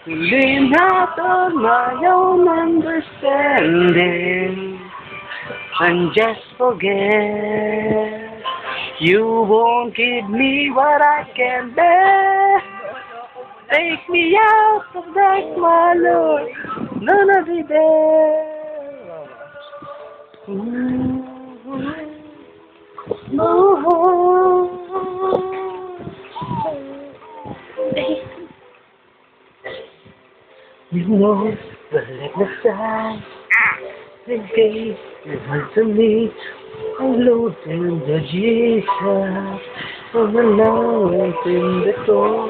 Lean out on my own understanding and just forget. You won't give me what I can bear. Take me out of that, my Lord. None of it there. You know the little side in case you want to meet I'm losing the Jesus from the love in the door.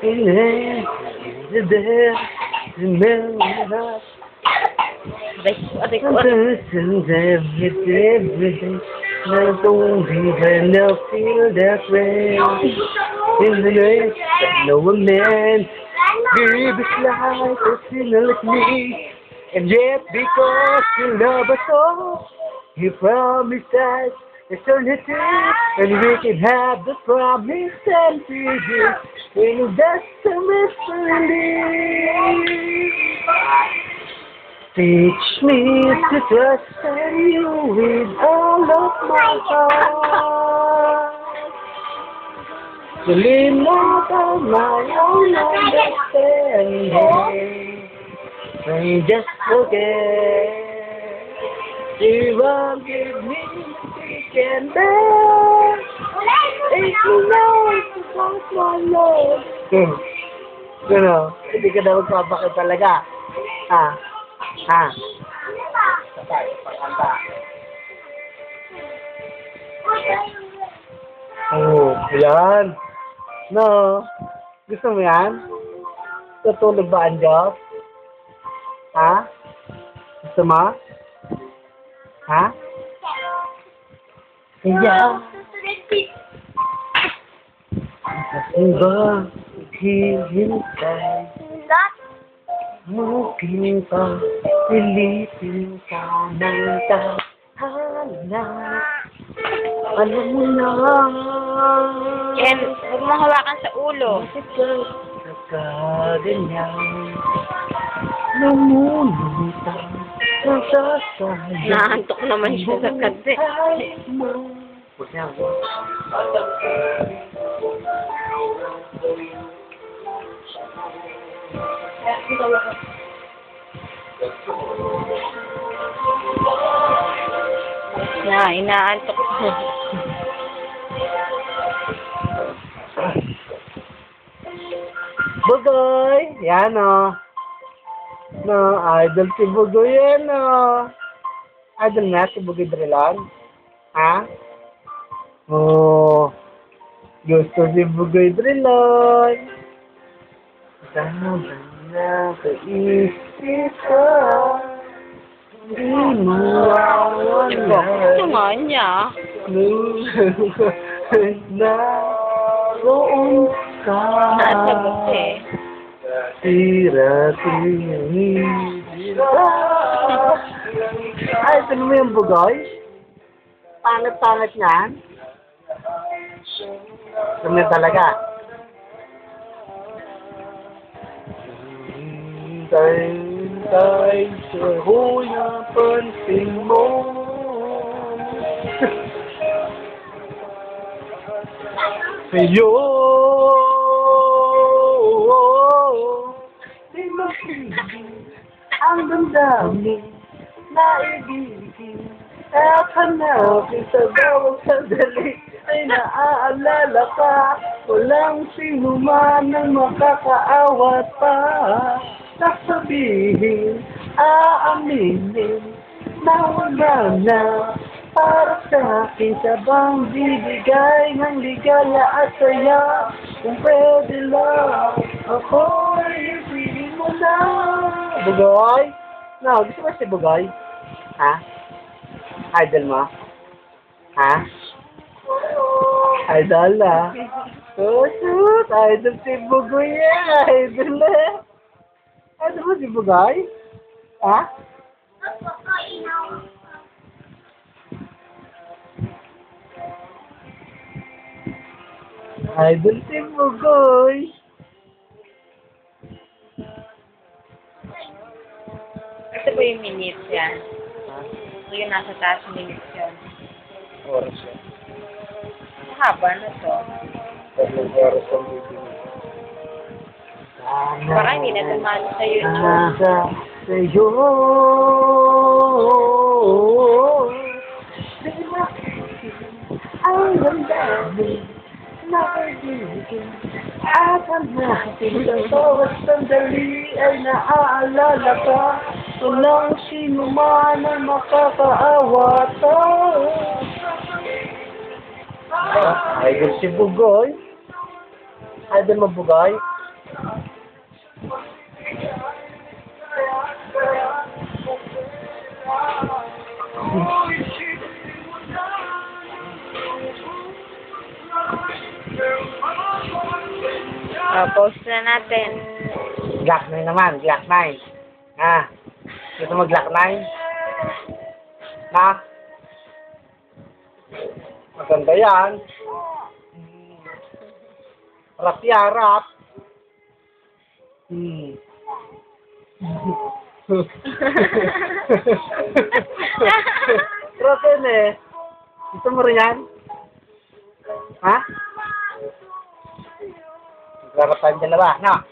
In the there, remember persons every day. Not only when I feel that way. In the way that no one man give his life a sinner like me. And yet because you love us all, you promised us eternity. And we can have the promise and freedom. In that's a mystery. Teach me to trust in you with all of my heart. To lean out on my own understanding and just forget. You won't give me you can bear. If you know it's about my Lord. Gano? Hindi ka daw magpapakit talaga. Ha? Ha? Patay, pagkanta. Oh, yan. No? Gusto mo yan? Tutulog ba ang Diyos? Ha? Gusto mo? Ha? Kaya. Kasi ba hihintay? Mungkin pa pilitin ka ng tahanan. Alam mo na. Ken, huwag mo hawakan sa ulo. Nagkaganyan. Namumuntang nasasayang. Naantok naman siya sa kante. Inaantok. Bugoy! Yan o. No, idol si Bugoy yan o. Idol na si Bugoy Drilon. Ha? Oh. Gusto si Bugoy Drilon. Dahil na sa isip ko. Hindi mawawala. Gusto nga niya. Na roon ka. Nasagot eh. Tira-tira. Ay, ito mo yung Bugoy? Pangat-pangat niyan? Ito mo talaga. Hintay sa hula pansin mo. Sa'yo di makinig ang damdamin na ibigin at hanapin sa bawang sandali ay naaalala ka. Walang sino man ang makakaawat pa. Sasabihin, aaminin na wala na para sa akin sa bang bibigay ng ligaya at saya. Kung pwede lang ako ay ibigin mo na. Bugoy? No, gusto mo si Bugoy? Ha? Idol mo? Ha? Idol na. Oh, shoot! Idol si Bugoy eh! Idol na! Idol mo si Bugoy? Ha? Idol si Bugoy! yung minutes yan. Ha? Yung nasa taas minutes yun. Oras yan. Mahaba na to. 3 oras ang bibigyan. Parang hindi na tumalo sa YouTube. Nasa sa'yo. Ang damdamin na kaibigan at ang natin sa bawat sandali ay naaalala ka. Walang sino man ang makakaawa to. Idol si Bugoy. Idol mo Bugoy. Post na natin. Glock 9 naman, Glock 9. Ha? Gusto mo Glock 9? Ha? Maganda yan. Rap yan, rap. Rap yan eh. Gusto mo rin yan? Ha? Larapan dyan na ba? No?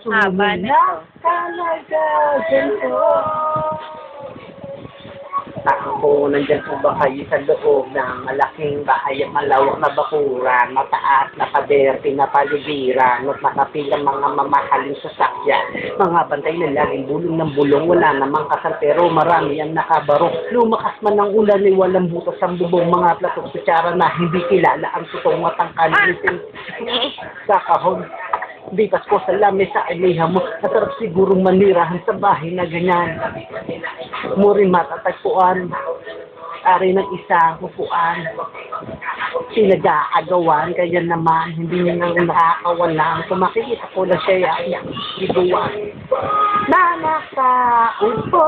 Haba na to. Talaga, ganito. Ako nandyan po ba kayo sa loob ng malaking bahay at malawak na bakuran, mataas na pader, pinapaligiran, at nakapilang mga mamahaling sasakyan. Mga bantay na laging bulong ng bulong, wala namang kasal pero marami ang nakabarong. Lumakas man ang ulan ay walang butas ang bubong, mga platong kutsara na hindi kilala ang totoong matangkalitin sa kahon. Di Pasko sa lamesa ay may hamo. Masarap sigurong manirahan sa bahay na ganyan. Muring matatagpuan. Ari ng isang upuan. Pinag-aagawan. Kaya naman, hindi niya nang nakakawalan. Kung makikita ko na siya ay iguan. Na nakaupo.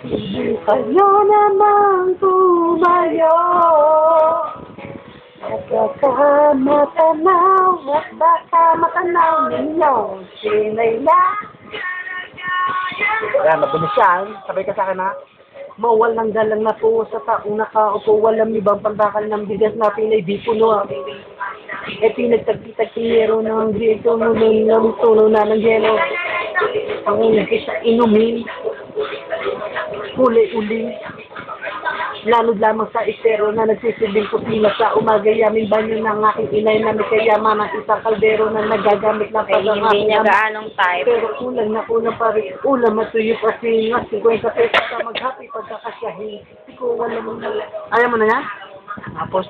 Hindi kayo naman tumayo. Baka matanaw at baka matanaw ninyo sinayla. Ayan, mabilis yan. Sabay ka sa akin ha. Mawal ng galang na po sa taong nakaupo. Walang ibang pandakal ng bigas na pinay di puno. Pinagtagtitag-tinero ng dito ng tuno na ng yelo. Ang unikis sa inumin. Uli-uli. Lalo lamang sa estero na nagsisilbing kusina sa umaga, yamin banyo ng aking inay na may kayaman ng isang kaldero na nagagamit ng pag-ang hindi niya gaanong type. pero kulang na kulang pa rin. Ulam at tuyo kasi nga 50 pesos ka maghapi pagkakasyahin. Hindi ko wala mo na. Ayaw mo na yan? Tapos